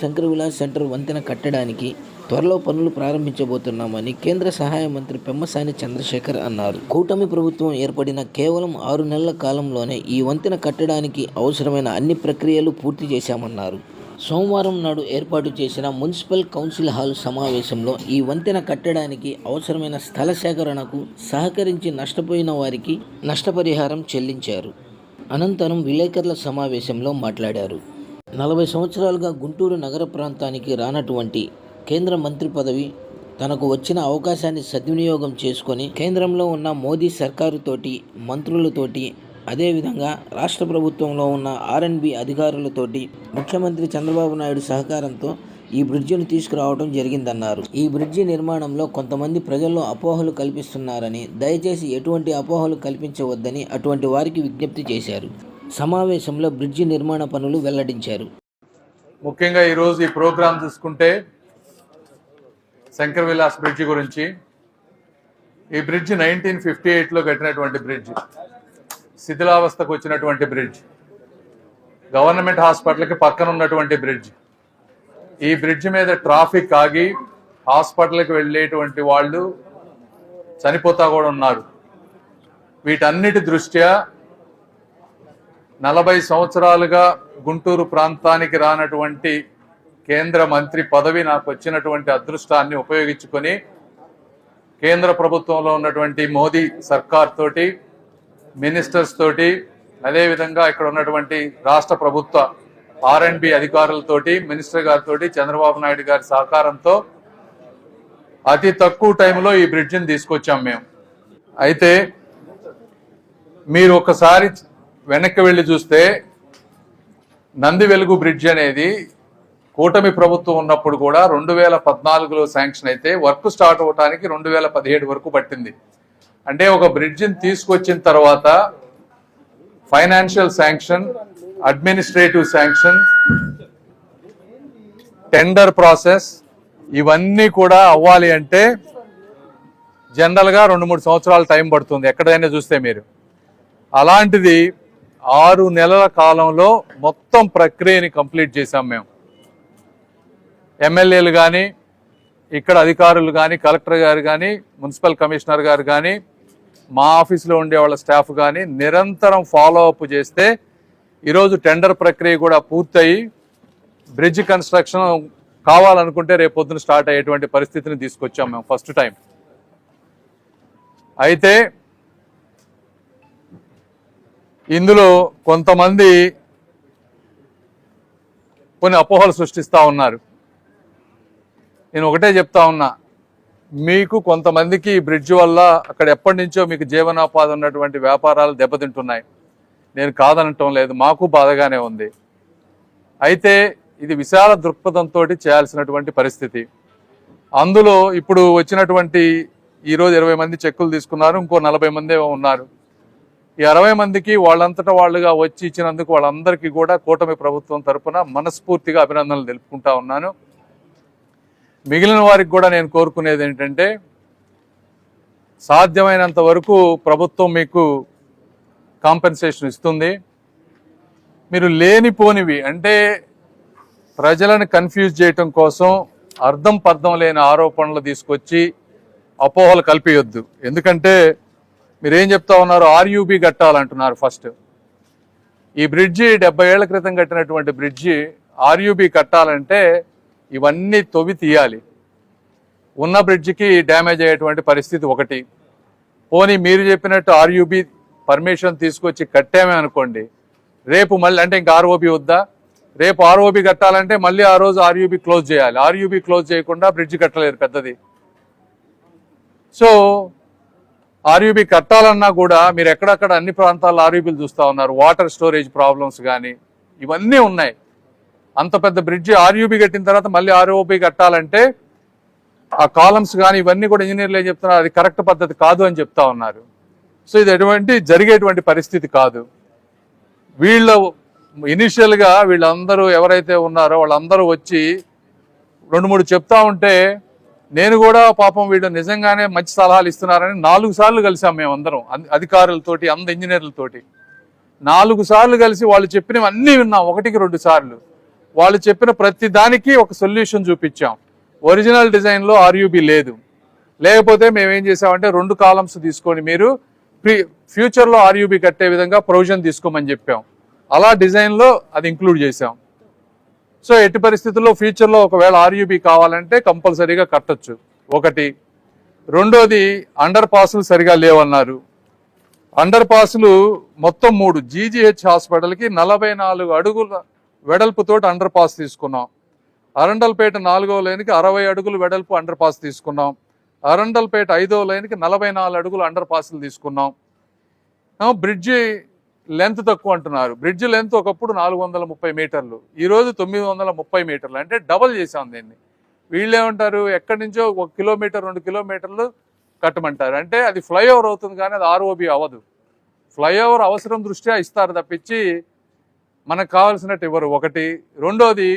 Shankar Vilas centre వంతెన కట్టడానికి త్వరలో పనులు ప్రారంభించబోతున్నామని కేంద్ర సహాయ మంత్రి పెమ్మసాని చంద్రశేఖర్ అన్నారు. కూటమి ప్రభుత్వం ఏర్పడిన కేవలం 6 నెలల కాలంలోనే ఈ వంతెన కట్టడానికి అవసరమైన అన్ని ప్రక్రియలు పూర్తి చేశామన్నారు. సోమవారం నాడు ఏర్పాటు చేసిన మున్సిపల్ కౌన్సిల్ హాల్ సమావేశంలో ఈ వంతెన కట్టడానికి అవసరమైన స్థల సేకరణకు సహకరించి నష్టపోయిన వారికి నష్టపరిహారం చెల్లించారు. అనంతరం విలేకరుల సమావేశంలో మాట్లాడారు. 40 సంవత్సరాలుగా గుంటూరు నగర ప్రాంతానికి రానటువంటి కేంద్ర మంత్రి పదవి తనకు వచ్చిన అవకాశాన్ని సద్వినియోగం చేసుకొని కేంద్రంలో ఉన్న మోదీ సర్కారుతోటి, మంత్రులతోటి, అదేవిధంగా రాష్ట్ర ప్రభుత్వంలో ఉన్న R&B అధికారులతోటి, ముఖ్యమంత్రి చంద్రబాబు నాయుడు సహకారంతో ఈ బ్రిడ్జిను తీసుకురావడం జరిగిందన్నారు. ఈ బ్రిడ్జి నిర్మాణంలో కొంతమంది ప్రజల్లో అపోహలు కల్పిస్తున్నారని, దయచేసి ఎటువంటి అపోహలు కల్పించవద్దని అటువంటి వారికి విజ్ఞప్తి చేశారు. సమావేశంలో బ్రిడ్జి నిర్మాణ పనులు వెల్లడించారు. ముఖ్యంగా ఈరోజు ఈ ప్రోగ్రాం చూసుకుంటే శంకర్ విలాస్ బ్రిడ్జి గురించి. ఈ బ్రిడ్జి 1958లో కట్టినటువంటి బ్రిడ్జ్, శిథిలావస్థకు వచ్చినటువంటి బ్రిడ్జ్, గవర్నమెంట్ హాస్పిటల్కి పక్కన ఉన్నటువంటి బ్రిడ్జ్. ఈ బ్రిడ్జ్ మీద ట్రాఫిక్ ఆగి హాస్పిటల్కి వెళ్ళేటువంటి వాళ్ళు చనిపోతా కూడా ఉన్నారు. వీటన్నిటి దృష్ట్యా 40 సంవత్సరాలుగా గుంటూరు ప్రాంతానికి రానటువంటి కేంద్ర మంత్రి పదవి నాకు వచ్చినటువంటి అదృష్టాన్ని ఉపయోగించుకొని కేంద్ర ప్రభుత్వంలో ఉన్నటువంటి మోదీ సర్కార్ తోటి, మినిస్టర్స్ తోటి, అదేవిధంగా ఇక్కడ ఉన్నటువంటి రాష్ట్ర ప్రభుత్వ R&B అధికారులతోటి, మినిస్టర్ గారితో, చంద్రబాబు నాయుడు గారి సహకారంతో అతి తక్కువ టైంలో ఈ బ్రిడ్జిని తీసుకొచ్చాం మేము. అయితే మీరు ఒకసారి వెనక్కి వెళ్ళి చూస్తే నంది వెలుగు బ్రిడ్జ్ అనేది కూటమి ప్రభుత్వం ఉన్నప్పుడు కూడా 2014లో శాంక్షన్ అయితే వర్క్ స్టార్ట్ అవడానికి 2017 వరకు పట్టింది. అంటే ఒక బ్రిడ్జిని తీసుకొచ్చిన తర్వాత financial sanction, administrative sanction, tender process ఇవన్నీ కూడా అవ్వాలి అంటే జనరల్గా 2-3 సంవత్సరాల టైం పడుతుంది ఎక్కడైనా చూస్తే మీరు. అలాంటిది 6 నెలల కాలంలో మొత్తం ప్రక్రియని కంప్లీట్ చేశాం మేము. ఎమ్మెల్యేలు కానీ, ఇక్కడ అధికారులు కానీ, కలెక్టర్ గారు కానీ, మున్సిపల్ కమిషనర్ గారు కానీ, మా ఆఫీసులో ఉండే వాళ్ళ స్టాఫ్ కానీ నిరంతరం ఫాలో అప్ చేస్తే ఈరోజు టెండర్ ప్రక్రియ కూడా పూర్తయి బ్రిడ్జ్ కన్స్ట్రక్షన్ కావాలనుకుంటే రేపు పొద్దున స్టార్ట్ అయ్యేటువంటి పరిస్థితిని తీసుకొచ్చాం మేము ఫస్ట్ టైం. అయితే ఇందులో కొంతమంది కొన్ని అపోహలు సృష్టిస్తూ ఉన్నారు. నేను ఒకటే చెప్తా ఉన్నా, మీకు కొంతమందికి ఈ బ్రిడ్జ్ వల్ల అక్కడ ఎప్పటి నుంచో మీకు జీవనోపాధి ఉన్నటువంటి వ్యాపారాలు దెబ్బతింటున్నాయి. నేను కాదనటం లేదు, మాకు బాధగానే ఉంది. అయితే ఇది విశాల దృక్పథంతో చేయాల్సినటువంటి పరిస్థితి. అందులో ఇప్పుడు వచ్చినటువంటి ఈరోజు 20 మంది చెక్కులు తీసుకున్నారు, ఇంకో 40 మంది ఉన్నారు. ఈ 60 మందికి వాళ్ళంతటా వాళ్ళుగా వచ్చి ఇచ్చినందుకు వాళ్ళందరికీ కూడా కూటమి ప్రభుత్వం తరఫున మనస్ఫూర్తిగా అభినందనలు తెలుపుకుంటా ఉన్నాను. మిగిలిన వారికి కూడా నేను కోరుకునేది ఏంటంటే, సాధ్యమైనంత వరకు ప్రభుత్వం మీకు కాంపెన్సేషన్ ఇస్తుంది. మీరు లేనిపోనివి అంటే ప్రజలను కన్ఫ్యూజ్ చేయటం కోసం అర్థం పర్థం లేని ఆరోపణలు తీసుకొచ్చి అపోహలు కల్పియొద్దు. ఎందుకంటే మీరేం చెప్తా ఉన్నారు, RUB కట్టాలంటున్నారు. ఫస్ట్ ఈ బ్రిడ్జి 70 ఏళ్ల క్రితం కట్టినటువంటి బ్రిడ్జి RUB కట్టాలంటే ఇవన్నీ తవ్వి తీయాలి. ఉన్న బ్రిడ్జికి డ్యామేజ్ అయ్యేటువంటి పరిస్థితి ఒకటి. పోనీ మీరు చెప్పినట్టు RUB పర్మిషన్ తీసుకొచ్చి కట్టామే అనుకోండి, రేపు మళ్ళీ అంటే ఇంకా ROB వద్దా? రేపు ROB కట్టాలంటే మళ్ళీ ఆ రోజు RUB క్లోజ్ చేయాలి. RUB క్లోజ్ చేయకుండా బ్రిడ్జి కట్టలేరు పెద్దది. సో RUB కట్టాలన్నా కూడా మీరు ఎక్కడక్కడ అన్ని ప్రాంతాల్లో RUBలు చూస్తూ ఉన్నారు. వాటర్ స్టోరేజ్ ప్రాబ్లమ్స్ కానీ ఇవన్నీ ఉన్నాయి. అంత పెద్ద బ్రిడ్జి RUB కట్టిన తర్వాత మళ్ళీ ROB కట్టాలంటే ఆ కాలమ్స్ కానీ ఇవన్నీ కూడా ఇంజనీర్లు ఏం చెప్తున్నారు, అది కరెక్ట్ పద్ధతి కాదు అని చెప్తా ఉన్నారు. సో ఇది ఎటువంటి జరిగేటువంటి పరిస్థితి కాదు. ఇనిషియల్గా వీళ్ళందరూ ఎవరైతే ఉన్నారో వాళ్ళందరూ వచ్చి 2-3 చెప్తా ఉంటే నేను కూడా పాపం వీళ్ళు నిజంగానే మంచి సలహాలు ఇస్తున్నారని 4 సార్లు కలిసాం మేమందరం అధికారులతోటి, ఇంజనీర్లతోటి 4 సార్లు కలిసి వాళ్ళు చెప్పినవి అన్నీ విన్నాం, 1కి 2 సార్లు. వాళ్ళు చెప్పిన ప్రతి దానికి ఒక సొల్యూషన్ చూపించాం. ఒరిజినల్ డిజైన్లో ఆర్యూబీ లేదు. లేకపోతే మేము ఏం చేసామంటే 2 కాలమ్స్ తీసుకొని మీరు ఫ్యూచర్లో ఆర్యూబీ కట్టే విధంగా ప్రొవిజన్ తీసుకోమని చెప్పాం. అలా డిజైన్లో అది ఇంక్లూడ్ చేసాం. సో ఎట్టి పరిస్థితుల్లో ఫ్యూచర్లో ఒకవేళ ఆర్యూబీ కావాలంటే కంపల్సరీగా కట్టొచ్చు. ఒకటి. రెండోది, అండర్ పాసులు సరిగా లేవన్నారు. అండర్ పాసులు మొత్తం 3 జీజీహెచ్ హాస్పిటల్కి 44 అడుగుల వెడల్పుతోటి అండర్ పాస్ తీసుకున్నాం. అరండల్పేట 4వ లైన్కి 60 అడుగులు వెడల్పు అండర్ పాస్ తీసుకున్నాం. అరండల్పేట 5వ లైన్కి 44 అడుగులు అండర్ పాసులు తీసుకున్నాం. బ్రిడ్జి లెంత్ తక్కువ అంటున్నారు. బ్రిడ్జ్ లెంత్ ఒకప్పుడు 430 మీటర్లు, ఈరోజు 930 మీటర్లు, అంటే డబల్ చేసాం దీన్ని. వీళ్ళు ఏమంటారు, ఎక్కడి నుంచో 1 కిలోమీటర్ 2 కిలోమీటర్లు కట్టమంటారు. అంటే అది ఫ్లైఓవర్ అవుతుంది కానీ అది ఆర్ఓబి అవ్వదు. ఫ్లైఓవర్ అవసరం దృష్ట్యా ఇస్తారు తప్పించి మనకు కావాల్సినట్టు ఇవ్వరు. ఒకటి. రెండోది,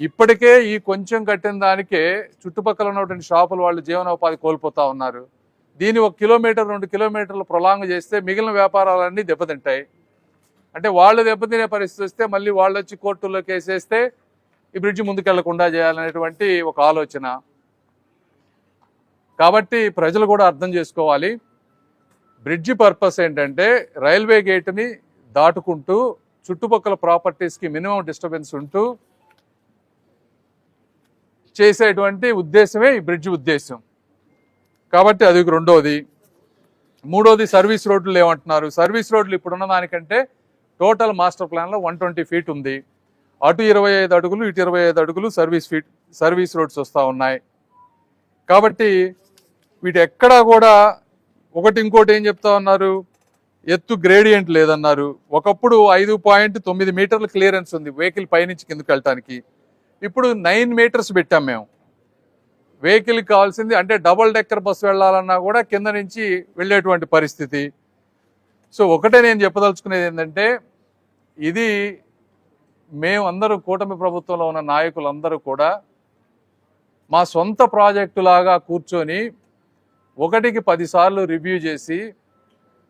ఇప్పటికే ఈ కొంచెం కట్టిన దానికే చుట్టుపక్కల ఉన్నటువంటి షాపుల వాళ్ళు జీవనోపాధి కోల్పోతా ఉన్నారు. దీన్ని 1 కిలోమీటర్ 2 కిలోమీటర్లు ప్రొలాంగ్ చేస్తే మిగిలిన వ్యాపారాలన్నీ దెబ్బతింటాయి. అంటే వాళ్ళు దెబ్బతినే పరిస్థితి వస్తే మళ్ళీ వాళ్ళు వచ్చి కోర్టుల్లోకి వేసేస్తే ఈ బ్రిడ్జి ముందుకెళ్లకుండా చేయాలనేటువంటి ఒక ఆలోచన. కాబట్టి ప్రజలు కూడా అర్థం చేసుకోవాలి. బ్రిడ్జి పర్పస్ ఏంటంటే రైల్వే గేట్ని దాటుకుంటూ చుట్టుపక్కల ప్రాపర్టీస్కి మినిమం డిస్టర్బెన్స్ ఉంటూ చేసేటువంటి ఉద్దేశమే ఈ బ్రిడ్జి ఉద్దేశం. కాబట్టి అది రెండోది. మూడోది, సర్వీస్ రోడ్లు ఏమంటున్నారు. సర్వీస్ రోడ్లు ఇప్పుడున్న దానికంటే టోటల్ మాస్టర్ ప్లాన్లో 120 ఫీట్ ఉంది. అటు 25 అడుగులు ఇటు 25 అడుగులు సర్వీస్ రోడ్స్ వస్తూ ఉన్నాయి. కాబట్టి వీటి ఎక్కడా కూడా ఇంకోటి ఏం చెప్తా ఉన్నారు, ఎత్తు గ్రేడియంట్ లేదన్నారు. ఒకప్పుడు 5.9 మీటర్ల క్లియరెన్స్ ఉంది వెహికల్ పైనుంచి కిందకి వెళ్ళటానికి. ఇప్పుడు 9 మీటర్స్ పెట్టాం మేము. వెహికల్కి కావాల్సింది అంటే డబుల్ డెక్కర్ బస్సు వెళ్ళాలన్నా కూడా కింద నుంచి వెళ్ళేటువంటి పరిస్థితి. సో ఒకటే నేను చెప్పదలుచుకునేది ఏంటంటే, ఇది మేమందరూ కూటమి ప్రభుత్వంలో ఉన్న నాయకులందరూ కూడా మా సొంత ప్రాజెక్టు లాగా కూర్చొని 1కి 10 సార్లు రివ్యూ చేసి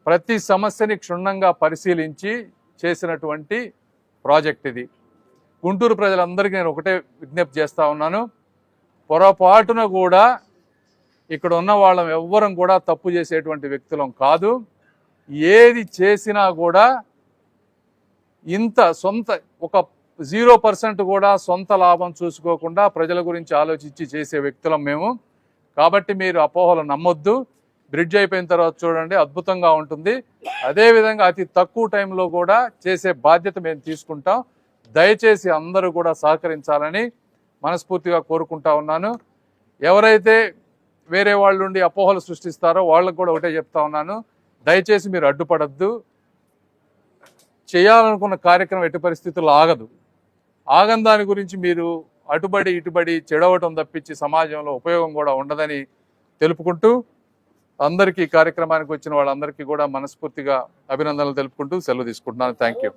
ప్రతి సమస్యని క్షుణ్ణంగా పరిశీలించి చేసినటువంటి ప్రాజెక్ట్ ఇది. గుంటూరు ప్రజలందరికీ నేను ఒకటే విజ్ఞప్తి చేస్తూ ఉన్నాను, పొరపాటున కూడా ఇక్కడ ఉన్న వాళ్ళం ఎవ్వరం కూడా తప్పు చేసేటువంటి వ్యక్తులం కాదు. ఏది చేసినా కూడా ఇంత సొంత ఒక 0% కూడా సొంత లాభం చూసుకోకుండా ప్రజల గురించి ఆలోచించి చేసే వ్యక్తులం మేము. కాబట్టి మీరు అపోహలు నమ్మొద్దు. బ్రిడ్జ్ అయిపోయిన తర్వాత చూడండి, అద్భుతంగా ఉంటుంది. అదేవిధంగా అతి తక్కువ టైంలో కూడా చేసే బాధ్యత మేము తీసుకుంటాం. దయచేసి అందరూ కూడా సహకరించాలని మనస్ఫూర్తిగా కోరుకుంటా ఉన్నాను. ఎవరైతే వేరే వాళ్ళ నుండి అపోహలు సృష్టిస్తారో వాళ్ళకు కూడా ఒకటే చెప్తా ఉన్నాను, దయచేసి మీరు అడ్డుపడద్దు. చేయాలనుకున్న కార్యక్రమం ఎట్టి పరిస్థితుల్లో ఆగని దాని గురించి మీరు అటుబడి ఇటుబడి చెడవటం తప్పించి సమాజంలో ఉపయోగం కూడా ఉండదని తెలుపుకుంటూ, అందరికీ కార్యక్రమానికి వచ్చిన వాళ్ళందరికీ కూడా మనస్ఫూర్తిగా అభినందనలు తెలుపుకుంటూ సెలవు తీసుకుంటున్నాను. Thank you.